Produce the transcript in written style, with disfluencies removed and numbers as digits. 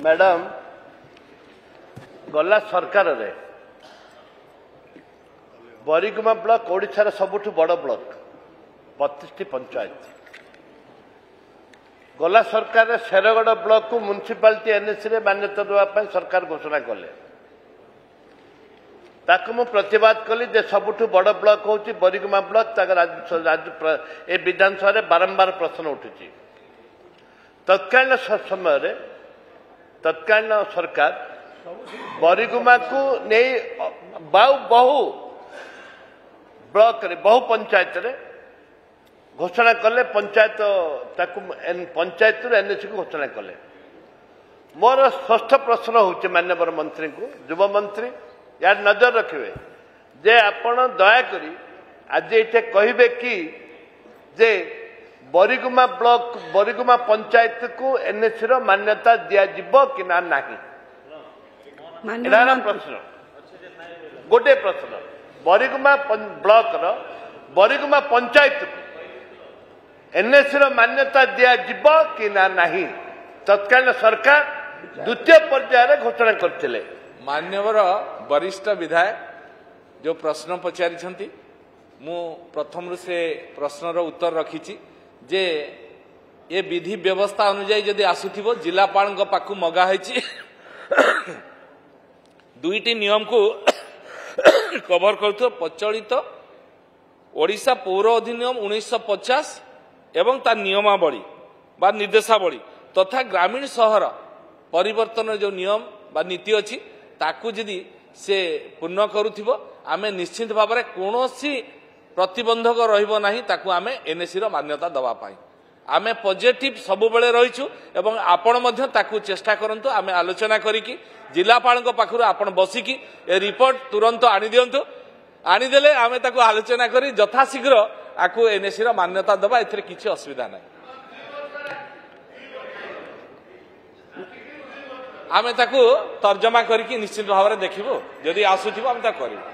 Madam गला सरकार रे बरिगुमा ब्लॉक ओडिशार सबुठ बड़ ब्लॉक 32 पंचायत गला सरकार शेरगढ़ ब्लॉक को म्युनिसिपालिटी एनएसी रे मान्यता देवाई सरकार घोषणा कले ताकू मु प्रतिवाद कली जे सबुठ बड़ ब्लॉक होची बरिगुमा ब्लॉक ए विधानसभा रे बारंबार प्रश्न उठुची तत्कालीन समय रे तत्कालीन सरकार बरिगुमा को नहीं बहु ब्लॉक रे बहु पंचायत रे घोषणा कले पंचायत पंचायत एनएसी को घोषणा कले मोर स्पष्ट प्रश्न होचे माननीय मंत्री को युव मंत्री यार नजर रखिए जे आपण दयाकोरी आज ये कहे कि जे बरिगुमा ब्लॉक बरिगुमा पंचायत को एनएसी रो मान्यता दिया जिवो कि ना नहीं प्रश्न गोटे प्रश्न बरिगुमा ब्लॉक रो बरिगुमा पंचायत को एनएसी रो मान्यता दिया जिवो कि ना नहीं तत्कालीन सरकार द्वितीय पर्यायर घोषणा करथिले मान्यवर वरिष्ठ विधायक जो प्रश्न पचारि मु प्रथम से प्रश्नर उत्तर रखी जे ये विधि व्यवस्था अनुजाई जदि आसुथिबो जिलापाल पाखु मगा है दुईटी नियम को कवर कर प्रचलित ओडिशा पौर अधिनियम 1950 एवं तार नियमावली बा निर्देशावली तथा ग्रामीण सहर परिवर्तन जो नियम बा नीति अच्छी ताकू जदि से पूर्ण करुथिबो आमे निश्चित भाव में कौन प्रतिबंधक रहिबो नाही ताकू आमे एनएसी रो मान्यता दवा पाई आमे पॉजिटिव सब बेले रहिछु एवं आपण मध्य ताकू चेष्टा करंतु आमे आलोचना करिकि जिलापाल पाखरु आपण बसिकि ए रिपोर्ट तुरंत आनी दियंतु आनी देले आमे ताकू आलोचना करी यथाशीघ्र आकू एनएसी रो मान्यता दवा एथिरे किछि असुविधा नाही आमे ताकू तर्जमा करिकि निश्चित भाव में देखिबो जदि आसुथिबो आमे ता करिबो।